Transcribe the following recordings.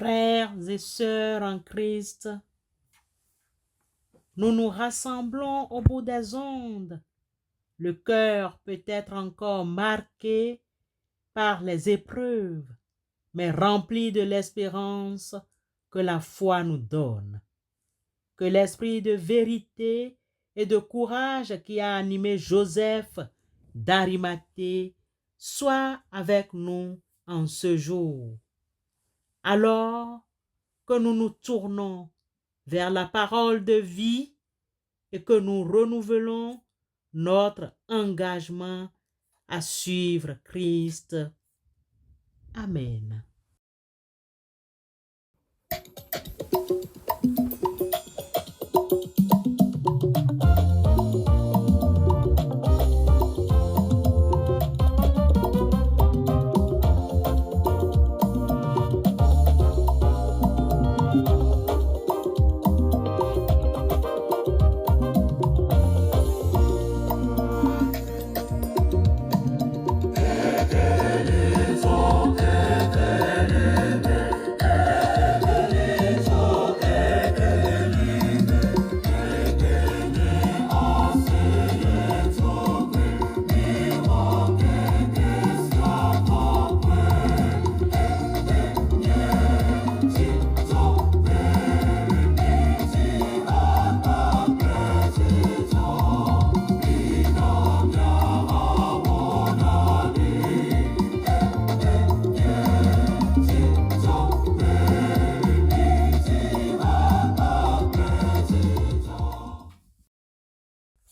Frères et sœurs en Christ, nous nous rassemblons au bout des ondes. Le cœur peut être encore marqué par les épreuves, mais rempli de l'espérance que la foi nous donne. Que l'esprit de vérité et de courage qui a animé Joseph d'Arimathée soit avec nous en ce jour. Alors que nous nous tournons vers la parole de vie et que nous renouvelons notre engagement à suivre Christ. Amen.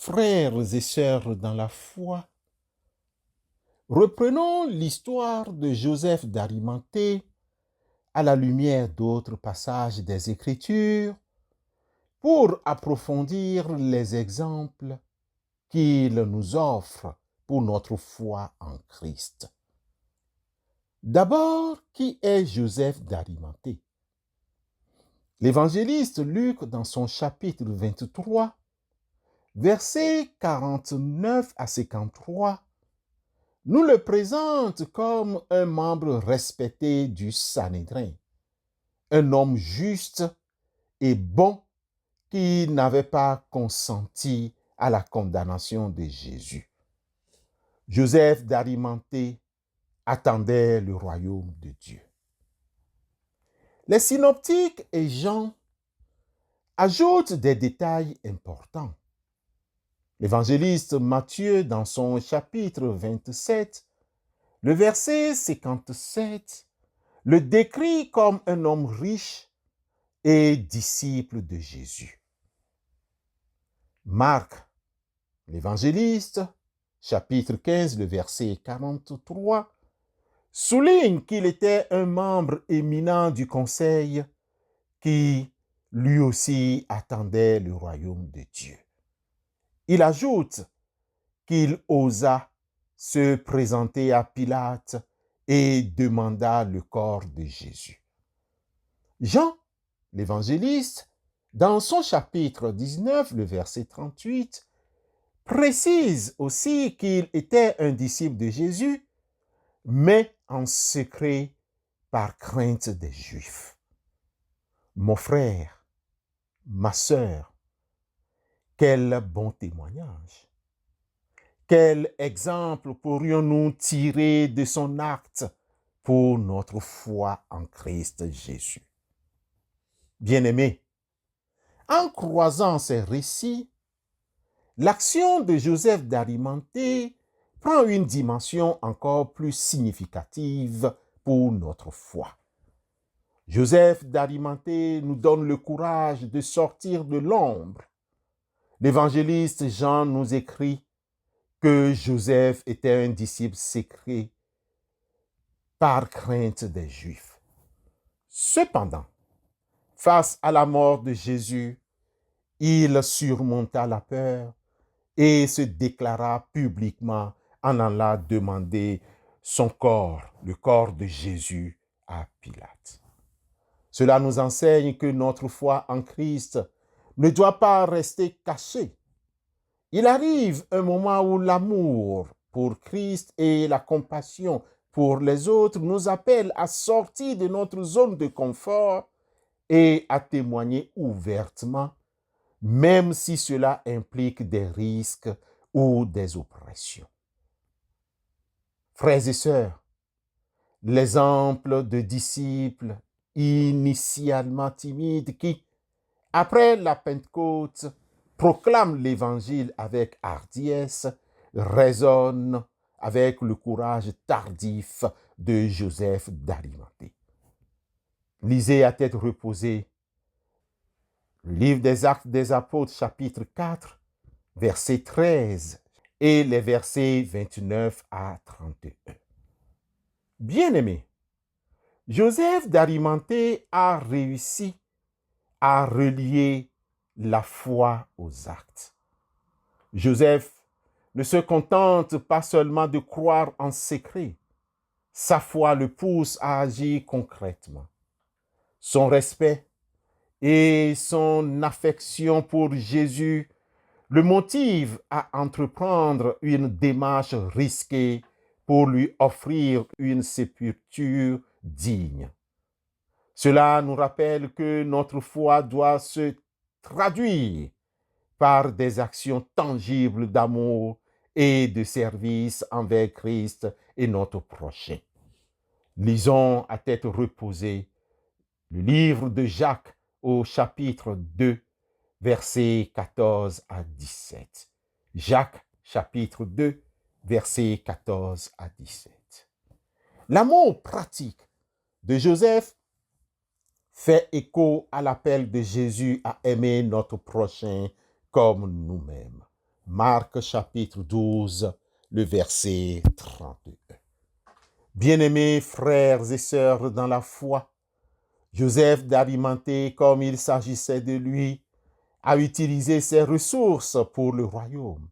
Frères et sœurs dans la foi, reprenons l'histoire de Joseph d'Arimathée à la lumière d'autres passages des Écritures pour approfondir les exemples qu'il nous offre pour notre foi en Christ. D'abord, qui est Joseph d'Arimathée? L'évangéliste Luc, dans son chapitre 23, versets 49 à 53, nous le présente comme un membre respecté du Sanhédrin, un homme juste et bon qui n'avait pas consenti à la condamnation de Jésus. Joseph d'Arimathée attendait le royaume de Dieu. Les synoptiques et Jean ajoutent des détails importants. L'évangéliste Matthieu, dans son chapitre 27, le verset 57, le décrit comme un homme riche et disciple de Jésus. Marc, l'évangéliste, chapitre 15, le verset 43, souligne qu'il était un membre éminent du conseil qui, lui aussi, attendait le royaume de Dieu. Il ajoute qu'il osa se présenter à Pilate et demanda le corps de Jésus. Jean, l'évangéliste, dans son chapitre 19, le verset 38, précise aussi qu'il était un disciple de Jésus, mais en secret par crainte des Juifs. Mon frère, ma sœur, quel bon témoignage! Quel exemple pourrions-nous tirer de son acte pour notre foi en Christ Jésus? Bien-aimés, en croisant ces récits, l'action de Joseph d'Arimathée prend une dimension encore plus significative pour notre foi. Joseph d'Arimathée nous donne le courage de sortir de l'ombre. L'évangéliste Jean nous écrit que Joseph était un disciple secret par crainte des Juifs. Cependant, face à la mort de Jésus, il surmonta la peur et se déclara publiquement en allant demander son corps, le corps de Jésus, à Pilate. Cela nous enseigne que notre foi en Christ ne doit pas rester cachée. Il arrive un moment où l'amour pour Christ et la compassion pour les autres nous appelle à sortir de notre zone de confort et à témoigner ouvertement, même si cela implique des risques ou des oppressions. Frères et sœurs, l'exemple de disciples initialement timides qui, après la Pentecôte, proclament l'Évangile avec hardiesse, résonne avec le courage tardif de Joseph d'Arimathée. Lisez à tête reposée le livre des Actes des Apôtres, chapitre 4, verset 13 et les versets 29 à 31. Bien-aimés, Joseph d'Arimathée a réussi à relier la foi aux actes. Joseph ne se contente pas seulement de croire en secret. Sa foi le pousse à agir concrètement. Son respect et son affection pour Jésus le motivent à entreprendre une démarche risquée pour lui offrir une sépulture digne. Cela nous rappelle que notre foi doit se traduire par des actions tangibles d'amour et de service envers Christ et notre prochain. Lisons à tête reposée le livre de Jacques au chapitre 2, versets 14 à 17. Jacques, chapitre 2, versets 14 à 17. L'amour pratique de Joseph fait écho à l'appel de Jésus à aimer notre prochain comme nous-mêmes. Marc chapitre 12, le verset 32. Bien-aimés frères et sœurs dans la foi, Joseph d'Arimathée, comme il s'agissait de lui, a utilisé ses ressources pour le royaume.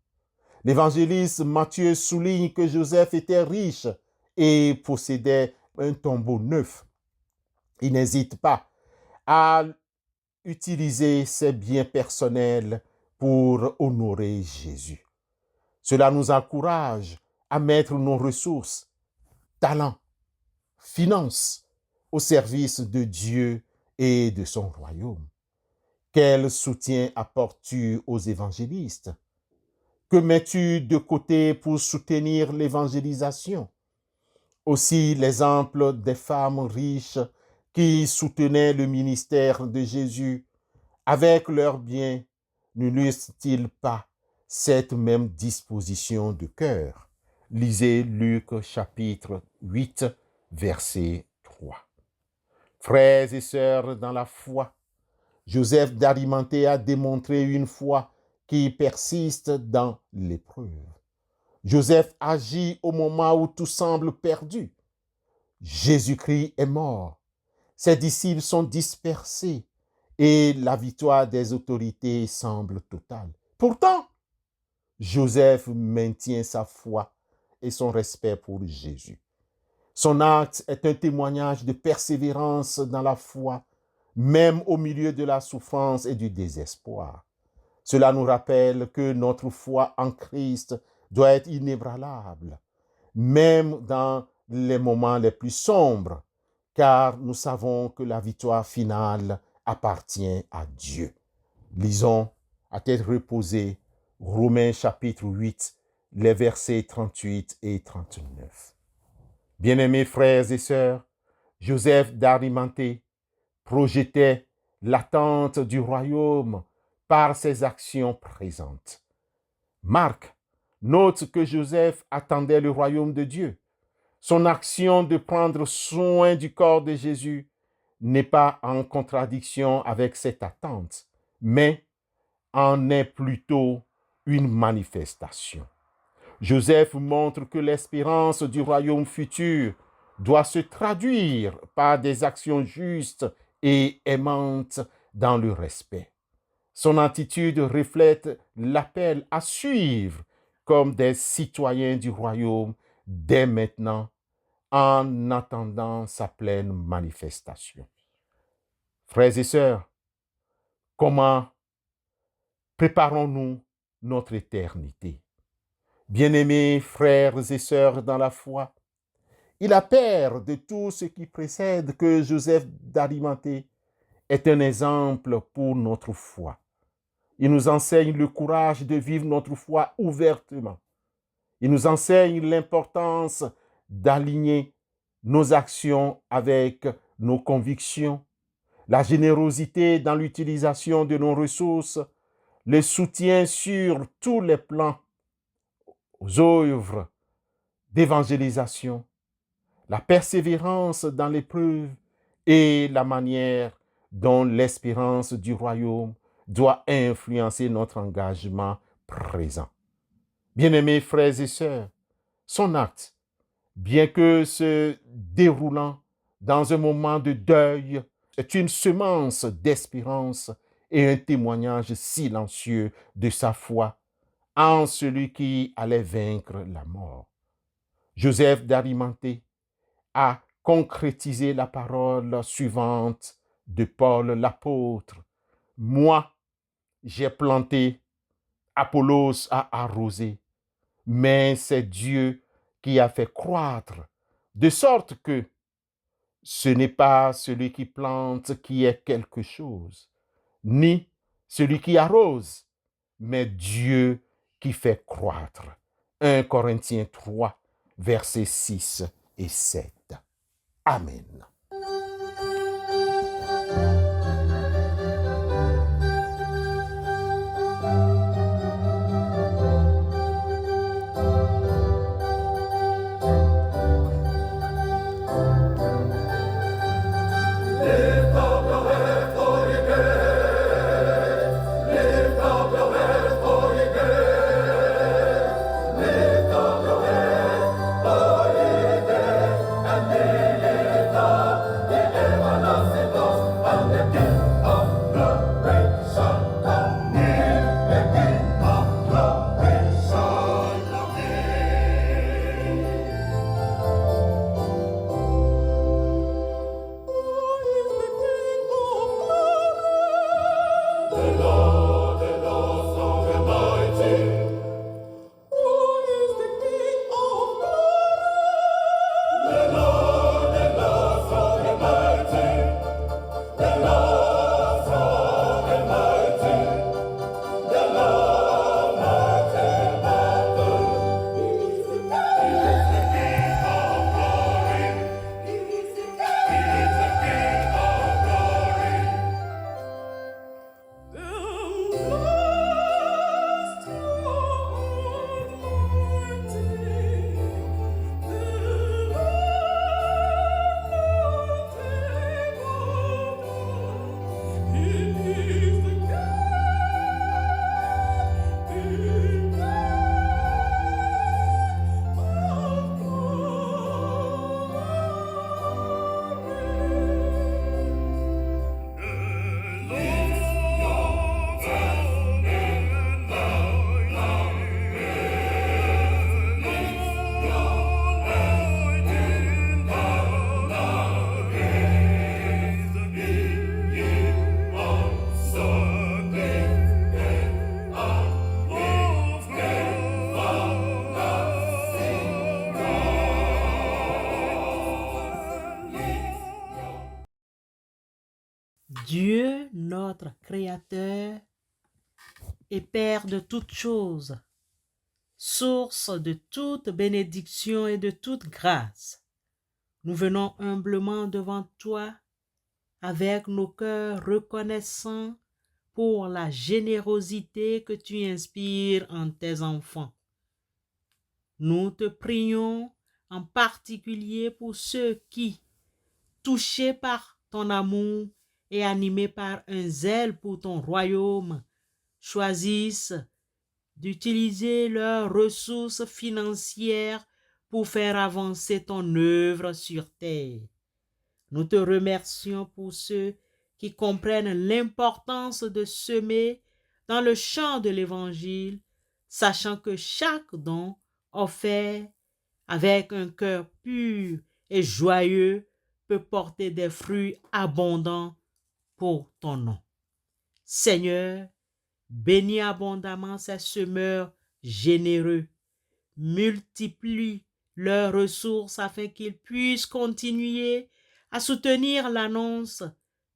L'évangéliste Matthieu souligne que Joseph était riche et possédait un tombeau neuf. Il n'hésite pas à utiliser ses biens personnels pour honorer Jésus. Cela nous encourage à mettre nos ressources, talents, finances au service de Dieu et de son royaume. Quel soutien apportes-tu aux évangélistes? Que mets-tu de côté pour soutenir l'évangélisation? Aussi l'exemple des femmes riches qui soutenaient le ministère de Jésus avec leurs biens, n'illustre-t-il pas cette même disposition de cœur? Lisez Luc chapitre 8, verset 3. Frères et sœurs dans la foi, Joseph d'Arimathée a démontré une foi qui persiste dans l'épreuve. Joseph agit au moment où tout semble perdu. Jésus-Christ est mort. Ses disciples sont dispersés et la victoire des autorités semble totale. Pourtant, Joseph maintient sa foi et son respect pour Jésus. Son acte est un témoignage de persévérance dans la foi, même au milieu de la souffrance et du désespoir. Cela nous rappelle que notre foi en Christ doit être inébranlable, même dans les moments les plus sombres, car nous savons que la victoire finale appartient à Dieu. Lisons à tête reposée Romains chapitre 8, les versets 38 et 39. Bien-aimés frères et sœurs, Joseph d'Arimathée projetait l'attente du royaume par ses actions présentes. Marc note que Joseph attendait le royaume de Dieu. Son action de prendre soin du corps de Jésus n'est pas en contradiction avec cette attente, mais en est plutôt une manifestation. Joseph montre que l'espérance du royaume futur doit se traduire par des actions justes et aimantes dans le respect. Son attitude reflète l'appel à suivre comme des citoyens du royaume dès maintenant, en attendant sa pleine manifestation. Frères et sœurs, comment préparons-nous notre éternité? Bien-aimés frères et sœurs dans la foi, Il a peur de tout ce qui précède que Joseph d'Arimathée est un exemple pour notre foi. Il nous enseigne le courage de vivre notre foi ouvertement. Il nous enseigne l'importance d'aligner nos actions avec nos convictions, la générosité dans l'utilisation de nos ressources, le soutien sur tous les plans aux œuvres d'évangélisation, la persévérance dans l'épreuve et la manière dont l'espérance du royaume doit influencer notre engagement présent. Bien-aimés frères et sœurs, son acte, bien que se déroulant dans un moment de deuil, est une semence d'espérance et un témoignage silencieux de sa foi en celui qui allait vaincre la mort. Joseph d'Arimathée a concrétisé la parole suivante de Paul l'apôtre. Moi, j'ai planté, Apollos a arrosé, mais c'est Dieu qui a fait croître, de sorte que ce n'est pas celui qui plante qui est quelque chose, ni celui qui arrose, mais Dieu qui fait croître. 1 Corinthiens 3, versets 6 et 7. Amen. Dieu, notre Créateur, et Père de toutes choses, source de toute bénédiction et de toute grâce, nous venons humblement devant toi avec nos cœurs reconnaissants pour la générosité que tu inspires en tes enfants. Nous te prions en particulier pour ceux qui, touchés par ton amour et animés par un zèle pour ton royaume, choisissent d'utiliser leurs ressources financières pour faire avancer ton œuvre sur terre. Nous te remercions pour ceux qui comprennent l'importance de semer dans le champ de l'Évangile, sachant que chaque don offert avec un cœur pur et joyeux peut porter des fruits abondants pour ton nom. Seigneur, bénis abondamment ces semeurs généreux, multiplie leurs ressources afin qu'ils puissent continuer à soutenir l'annonce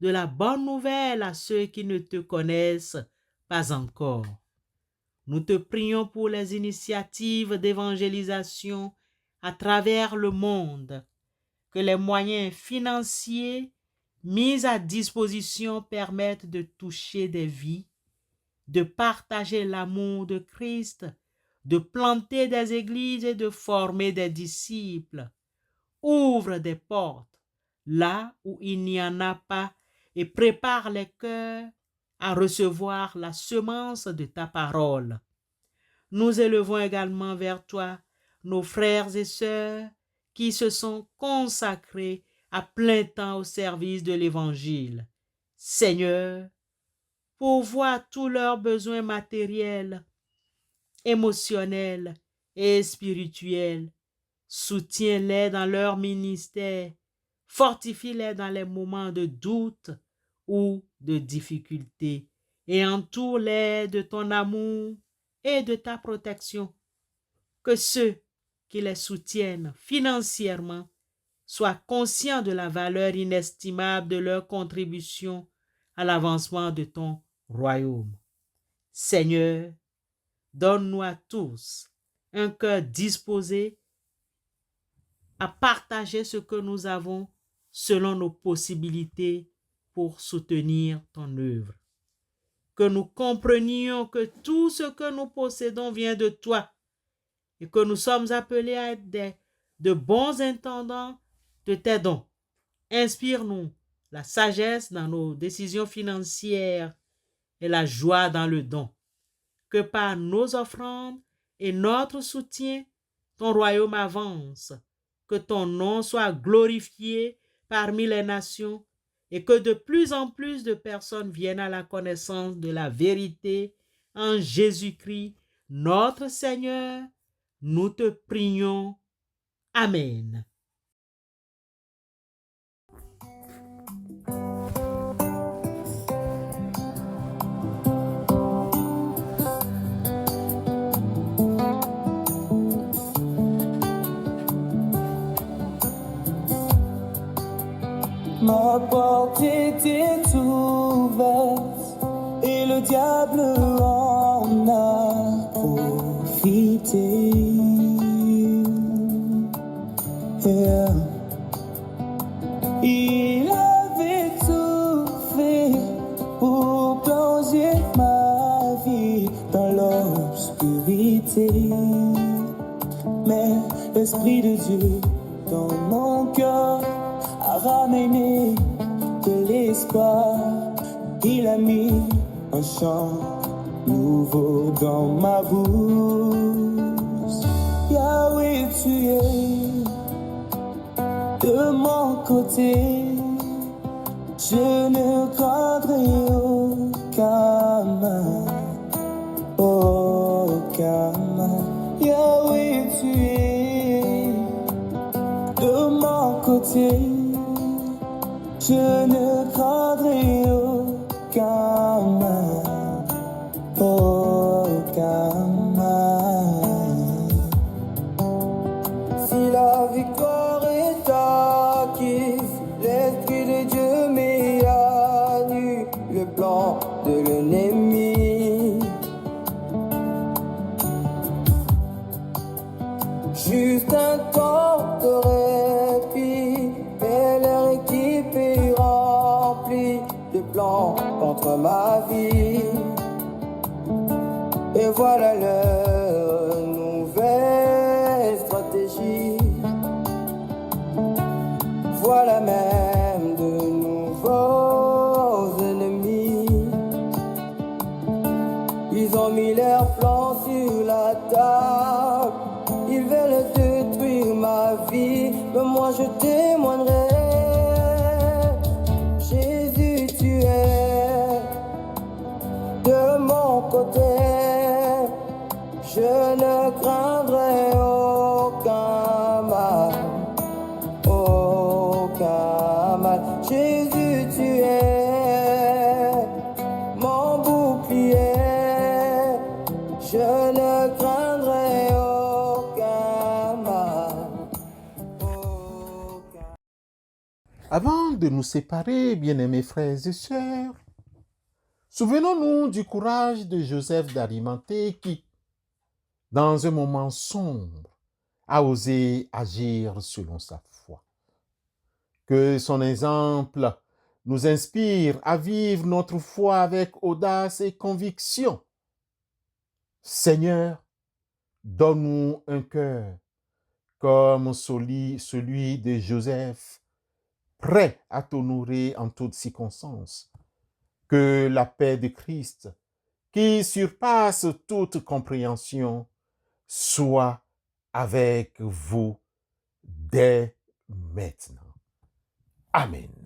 de la bonne nouvelle à ceux qui ne te connaissent pas encore. Nous te prions pour les initiatives d'évangélisation à travers le monde, que les moyens financiers mis à disposition permettent de toucher des vies, de partager l'amour de Christ, de planter des églises et de former des disciples. Ouvre des portes là où il n'y en a pas et prépare les cœurs à recevoir la semence de ta parole. Nous élevons également vers toi nos frères et sœurs qui se sont consacrés à plein temps au service de l'Évangile. Seigneur, pourvois tous leurs besoins matériels, émotionnels et spirituels. Soutiens-les dans leur ministère. Fortifie-les dans les moments de doute ou de difficulté et entoure-les de ton amour et de ta protection. Que ceux qui les soutiennent financièrement soient conscients de la valeur inestimable de leur contribution à l'avancement de ton royaume. Seigneur, donne-nous à tous un cœur disposé à partager ce que nous avons selon nos possibilités pour soutenir ton œuvre. Que nous comprenions que tout ce que nous possédons vient de toi et que nous sommes appelés à être de bons intendants de tes dons. Inspire-nous la sagesse dans nos décisions financières et la joie dans le don. Que par nos offrandes et notre soutien, ton royaume avance. Que ton nom soit glorifié parmi les nations et que de plus en plus de personnes viennent à la connaissance de la vérité en Jésus-Christ, notre Seigneur. Nous te prions. Amen. Ma porte était ouverte et le diable en a profité. Yeah. Il avait tout fait pour plonger ma vie dans l'obscurité. Mais l'Esprit de Dieu dans mon cœur a ramené de l'espoir. Il a mis un chant nouveau dans ma bouche. Yahweh, tu es de mon côté. Je ne craindrai aucun mal, aucun mal. Yahweh, tu es de mon côté. Je ne craindrai aucun mal, aucun mal. Si la victoire est acquise, l'Esprit de Dieu met à nu le plan de l'ennemi. Juste un temps de répit, et l'air équipé rempli de plans contre ma vie. Et voilà leur nouvelle stratégie. Voilà même de nouveaux ennemis. Ils ont mis leurs plans sur la table. Ils veulent détruire ma vie, mais moi je témoignerai. Jésus, tu es de mon côté. Je ne craindrai aucun mal, aucun mal. Jésus, tu es mon bouclier. Je ne craindrai aucun mal, Avant de nous séparer, bien-aimés frères et sœurs, souvenons-nous du courage de Joseph d'Arimathée qui, dans un moment sombre, a osé agir selon sa foi. Que son exemple nous inspire à vivre notre foi avec audace et conviction. Seigneur, donne-nous un cœur comme celui de Joseph, prêt à t'honorer en toutes circonstances. Que la paix de Christ, qui surpasse toute compréhension, soit avec vous dès maintenant. Amen.